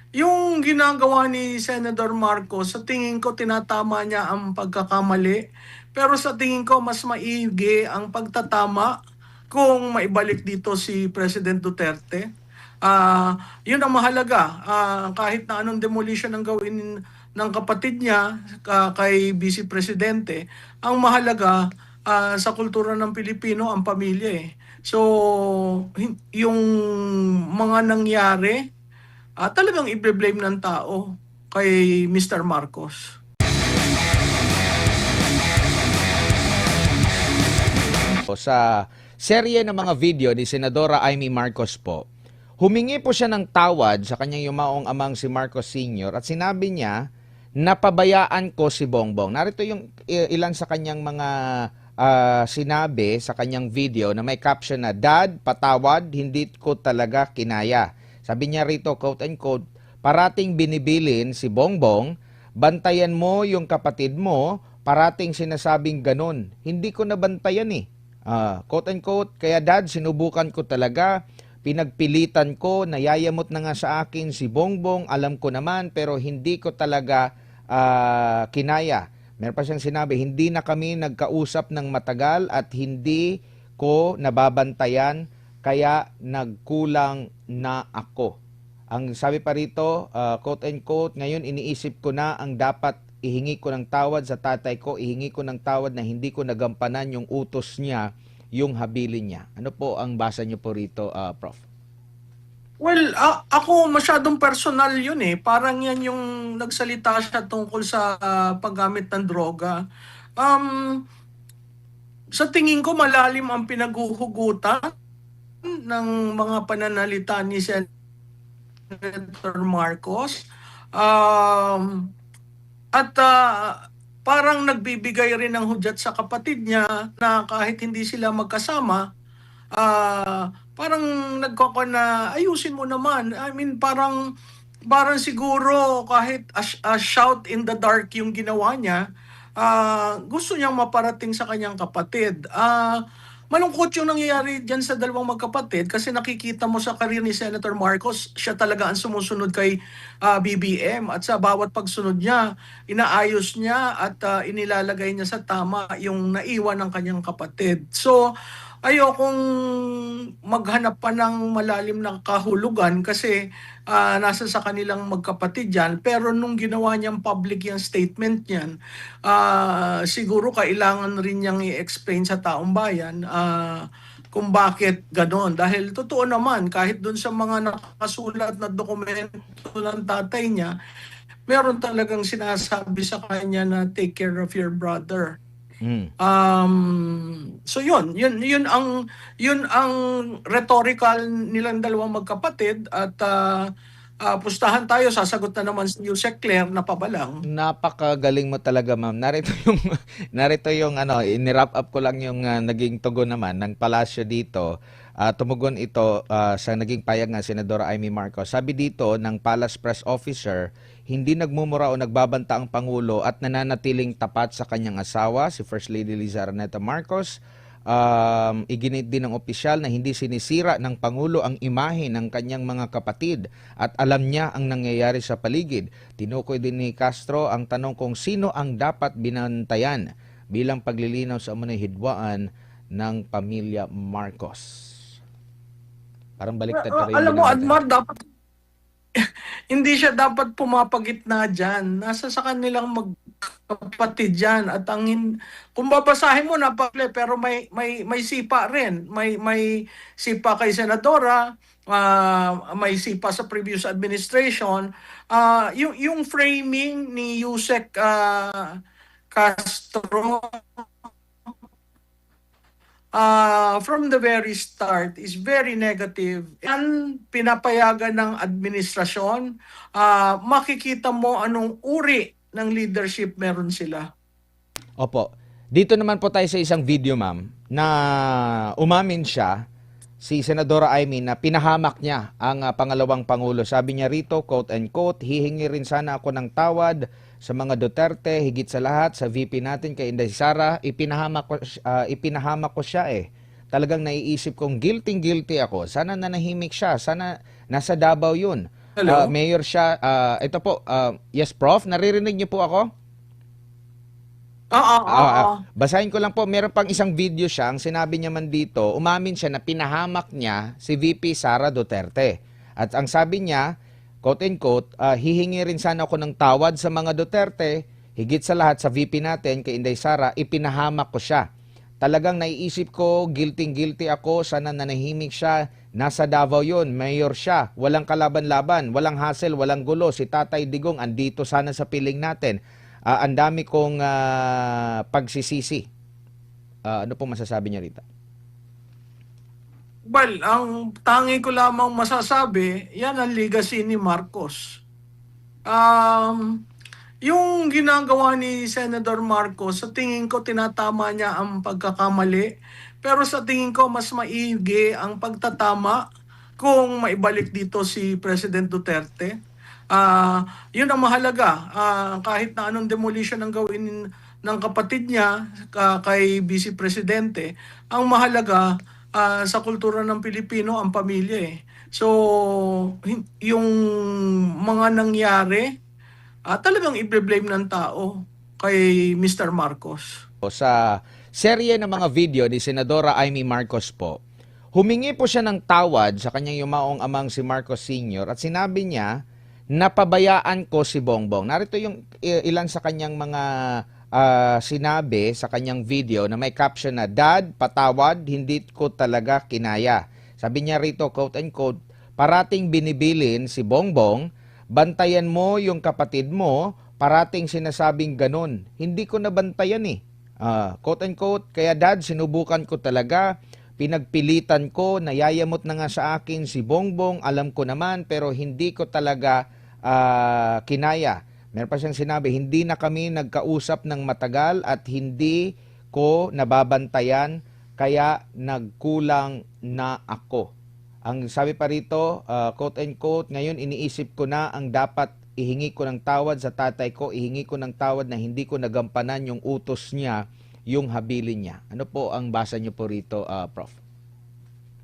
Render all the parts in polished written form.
Yung ginagawa ni Senator Marcos, sa tingin ko tinatama niya ang pagkakamali. Pero sa tingin ko mas maigi ang pagtatama kung maibalik dito si President Duterte. Yun ang mahalaga. Kahit na anong demolition ang gawin ng kapatid niya kay Vice Presidente, ang mahalaga sa kultura ng Pilipino ang pamilya eh. So, yung mga nangyari, talagang i-blame ng tao kay Mr. Marcos. Sa serye ng mga video ni Senadora Amy Marcos po, humingi po siya ng tawad sa kanyang yumaong amang si Marcos Sr. at sinabi niya, napabayaan ko si Bongbong. Narito yung ilan sa kanyang mga sinabi sa kanyang video na may caption na, Dad, patawad, hindi ko talaga kinaya. Sabi niya rito, quote and quote, parating binibilin si Bongbong, bantayan mo yung kapatid mo, parating sinasabing ganun. Hindi ko nabantayan eh. Quote and quote, kaya dad, sinubukan ko talaga, pinagpilitan ko, nayayamot na nga sa akin si Bongbong, alam ko naman, pero hindi ko talaga kinaya. Meron pa siyang sinabi, hindi na kami nagkausap ng matagal at hindi ko nababantayan, kaya nagkulang na ako. Ang sabi pa rito, quote and quote, ngayon iniisip ko na ang dapat ihingi ko ng tawad sa tatay ko, ihingi ko ng tawad na hindi ko nagampanan yung utos niya, yung habilin niya. Ano po ang basa niyo po rito, Prof? Well, ako masyadong personal yun eh. Parang yan yung nagsalita siya tungkol sa paggamit ng droga. Um, sa tingin ko malalim ang pinaghuhugutan ng mga pananalita ni Senator Marcos. Um, At parang nagbibigay rin ng hudyat sa kapatid niya na kahit hindi sila magkasama, parang nagkoko na ayusin mo naman. I mean, parang siguro kahit a shout in the dark yung ginawa niya, gusto niyang maparating sa kanyang kapatid. Malungkot yung nangyayari dyan sa dalawang magkapatid kasi nakikita mo sa karir ni Senator Marcos, siya talaga ang sumusunod kay BBM at sa bawat pagsunod niya, inaayos niya at inilalagay niya sa tama yung naiwan ng kanyang kapatid. So, ayokong maghanap pa ng malalim na kahulugan kasi nasa sa kanilang magkapatid yan. Pero nung ginawa niyang public yung statement niyan, siguro kailangan rin niyang i-explain sa taong bayan kung bakit ganon. Dahil totoo naman, kahit dun sa mga nakasulat na dokumento ng tatay niya, meron talagang sinasabi sa kanya na take care of your brother. Mm. So yun ang rhetorical nilang dalawang magkapatid at pustahan tayo, sasagot na naman si Yusek Claire na pabalang. Napakagaling mo talaga, ma'am. Narito yung ano, ini-wrap up ko lang yung naging tugon naman ng palasyo dito. Tumugon ito sa naging payag ng Senadora Amy Marcos. Sabi dito ng Palace Press Officer, hindi nagmumura o nagbabanta ang Pangulo at nananatiling tapat sa kanyang asawa, si First Lady Liza Araneta Marcos. Iginit din ng opisyal na hindi sinisira ng Pangulo ang imahe ng kanyang mga kapatid at alam niya ang nangyayari sa paligid. Tinukoy din ni Castro ang tanong kung sino ang dapat binantayan bilang paglilinaw sa umunay hidwaan ng pamilya Marcos. Parang baliktad pa rin Alam yung mo, binanggit. Admar, hindi siya dapat pumapagitna dyan. Nasa sa kanilang magkapatid dyan. At kung babasahin mo, napakle, pero may sipa rin. May sipa kay Senadora, may sipa sa previous administration. Yung framing ni Yusek Castro from the very start is very negative. Yan pinapayagan ng administrasyon, makikita mo anong uri ng leadership meron sila. Opo. Dito naman po tayo sa isang video, ma'am, na umamin siya, si Senadora Amy, na pinahamak niya ang pangalawang Pangulo. Sabi niya rito, quote and quote, hihingi rin sana ako ng tawad sa mga Duterte, higit sa lahat, sa VP natin kay Inday Sara, ipinahamak ko siya eh. Talagang naiisip kong guilty ako. Sana nanahimik siya. Sana nasa Davao yun. Hello? Mayor siya. Ito po, yes, Prof, naririnig niyo po ako? Oo, oo. Basahin ko lang po, meron pang isang video siya, ang sinabi niya man dito, umamin siya na pinahamak niya si VP Sara Duterte. At ang sabi niya, quote and quote, hihingi rin sana ako ng tawad sa mga Duterte, higit sa lahat sa VP natin, kay Inday Sara, ipinahamak ko siya. Talagang naiisip ko, guilty ako, sana nanahimik siya, nasa Davao yun, mayor siya, walang kalaban-laban, walang hassle, walang gulo, si Tatay Digong andito sana sa piling natin. Ang dami kong pagsisisi. Ano po masasabi niya rito? Well, ang tangi ko lamang masasabi, yan ang legacy ni Marcos. Um, yung ginagawa ni Senator Marcos, sa tingin ko tinatama niya ang pagkakamali. Pero sa tingin ko mas maigi ang pagtatama kung maibalik dito si President Duterte. Yun ang mahalaga. Kahit na anong demolition ang gawin ng kapatid niya kay Vice Presidente, ang mahalaga sa kultura ng Pilipino ang pamilya eh. So, yung mga nangyari, talagang i-blame ng tao kay Mr. Marcos. Sa serye ng mga video ni Senadora Amy Marcos po, humingi po siya ng tawad sa kanyang yumaong amang si Marcos Sr. at sinabi niya, napabayaan ko si Bongbong. Narito yung ilan sa kanyang mga sinabi sa kanyang video na may caption na, Dad, patawad, hindi ko talaga kinaya. Sabi niya rito, quote and quote, parating binibilin si Bongbong, bantayan mo yung kapatid mo, parating sinasabing ganun. Hindi ko nabantayan eh. Quote and quote, kaya Dad, sinubukan ko talaga, pinagpilitan ko, nayayamot na nga sa akin si Bongbong, alam ko naman, pero hindi ko talaga kinaya. Meron pa siyang sinabi, hindi na kami nagkausap ng matagal at hindi ko nababantayan, kaya nagkulang na ako. Ang sabi pa rito, quote and quote, ngayon iniisip ko na ang dapat ihingi ko ng tawad sa tatay ko, ihingi ko ng tawad na hindi ko nagampanan yung utos niya, yung habilin niya. Ano po ang basa niyo po rito, Prof?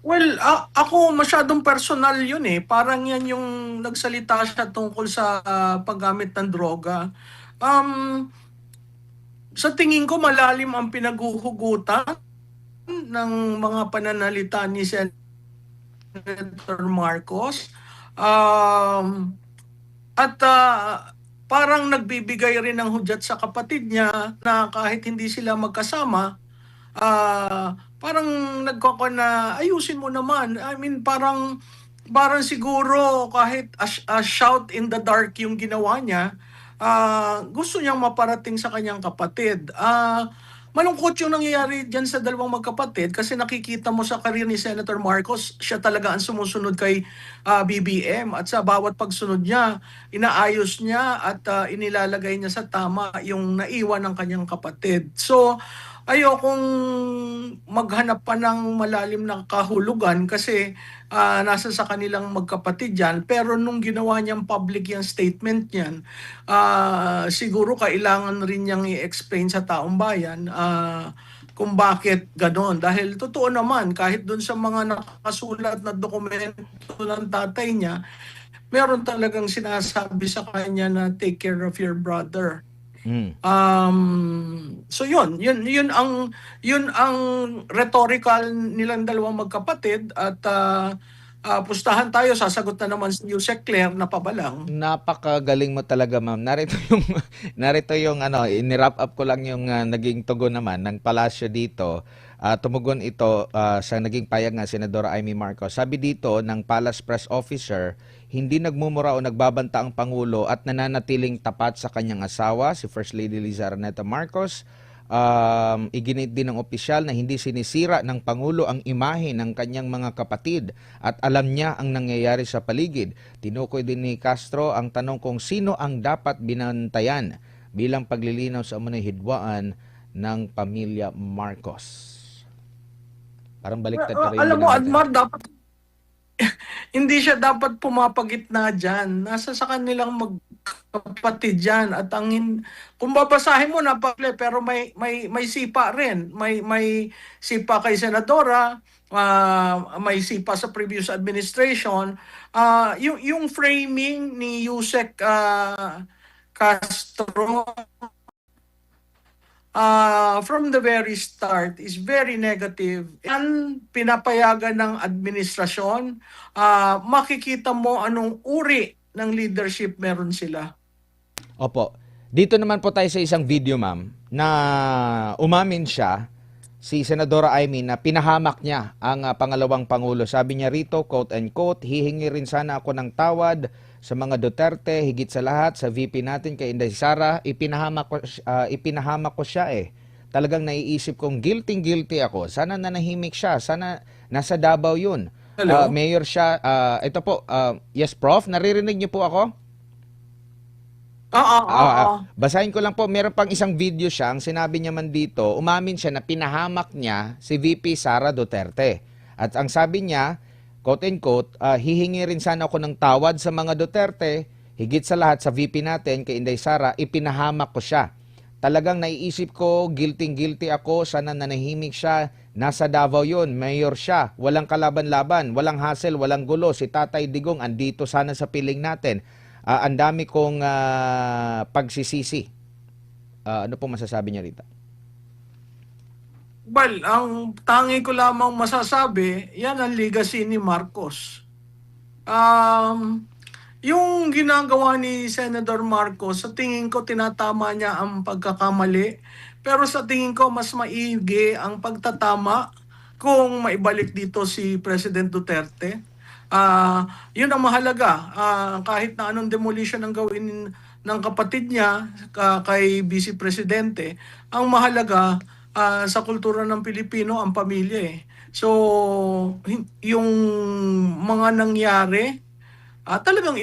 Well, ako masyadong personal yun eh. Parang yan yung nagsalita siya tungkol sa paggamit ng droga. Um, sa tingin ko malalim ang pinaghuhugutan ng mga pananalita ni Senator Marcos. At parang nagbibigay rin ng hudyat sa kapatid niya na kahit hindi sila magkasama, parang nagkoko na ayusin mo naman. I mean, parang siguro kahit a shout in the dark yung ginawa niya, gusto niyang maparating sa kanyang kapatid. Malungkot yung nangyayari dyan sa dalawang magkapatid kasi nakikita mo sa karir ni Senator Marcos, siya talaga ang sumusunod kay BBM at sa bawat pagsunod niya, inaayos niya at inilalagay niya sa tama yung naiwan ng kanyang kapatid. So, ayokong maghanap pa ng malalim na kahulugan kasi nasa sa kanilang magkapatid yan. Pero nung ginawa niyang public yung statement niyan, siguro kailangan rin niyang i-explain sa taong bayan kung bakit ganon. Dahil totoo naman, kahit dun sa mga nakasulat na dokumento ng tatay niya, meron talagang sinasabi sa kanya na take care of your brother. Mm. So yun ang rhetorical nilang dalawang magkapatid at pustahan tayo, sasagot na naman si Yusek Claire na pabalang. Napakagaling mo talaga, ma'am. Narito yung narito yung ano, ini-wrap up ko lang yung naging tugon naman ng palasyo dito. Tumugon ito sa naging payag nga Senadora Amy Marcos. Sabi dito ng Palace Press Officer, hindi nagmumura o nagbabanta ang Pangulo at nananatiling tapat sa kanyang asawa, si First Lady Liza Araneta Marcos. Iginit din ng opisyal na hindi sinisira ng Pangulo ang imahe ng kanyang mga kapatid at alam niya ang nangyayari sa paligid. Tinukoy din ni Castro ang tanong kung sino ang dapat binantayan bilang paglilinaw sa umunay hidwaan ng pamilya Marcos. Parang baliktad pa rin Alam yung mo, natin. Admar, hindi siya dapat pumapagitna dyan. Nasa sa kanilang magkapatid dyan. At kung babasahin mo, napakli, pero may sipa rin. May sipa kay Senadora, may sipa sa previous administration. yung framing ni Yusek Castro from the very start is very negative. Yan pinapayagan ng administrasyon, makikita mo anong uri ng leadership meron sila. Opo. Dito naman po tayo sa isang video, ma'am, na umamin siya, si Senadora Amy, na pinahamak niya ang pangalawang Pangulo. Sabi niya rito, quote and quote, hihingi rin sana ako ng tawad sa mga Duterte, higit sa lahat, sa VP natin kay Inday Sara. Ipinahamak ko siya eh. Talagang naiisip kong guilty ako. Sana nanahimik siya. Sana nasa Davao yun. Hello? Mayor siya. Ito po, yes, Prof, naririnig niyo po ako? Basahin ko lang po, meron pang isang video siya, ang sinabi niya man dito, umamin siya na pinahamak niya si VP Sara Duterte. At ang sabi niya, quote and quote, hihingi rin sana ako ng tawad sa mga Duterte, higit sa lahat sa VP natin kay Inday Sara, ipinahamak ko siya. Talagang naiisip ko, guilty ako, sana nanahimik siya, nasa Davao yun, mayor siya, walang kalaban-laban, walang hassle, walang gulo, si Tatay Digong andito sana sa piling natin. Ang dami kong pagsisisi. Ano po masasabi niya rito? Well, ang tangi ko lamang masasabi, yan ang legacy ni Marcos. Yung ginagawa ni Senator Marcos, sa tingin ko tinatama niya ang pagkakamali. Pero sa tingin ko mas maigi ang pagtatama kung maibalik dito si President Duterte. Yun ang mahalaga. Kahit na anong demolition ang gawin ng kapatid niya kay Vice Presidente, ang mahalaga sa kultura ng Pilipino ang pamilya eh. So, yung mga nangyari, talagang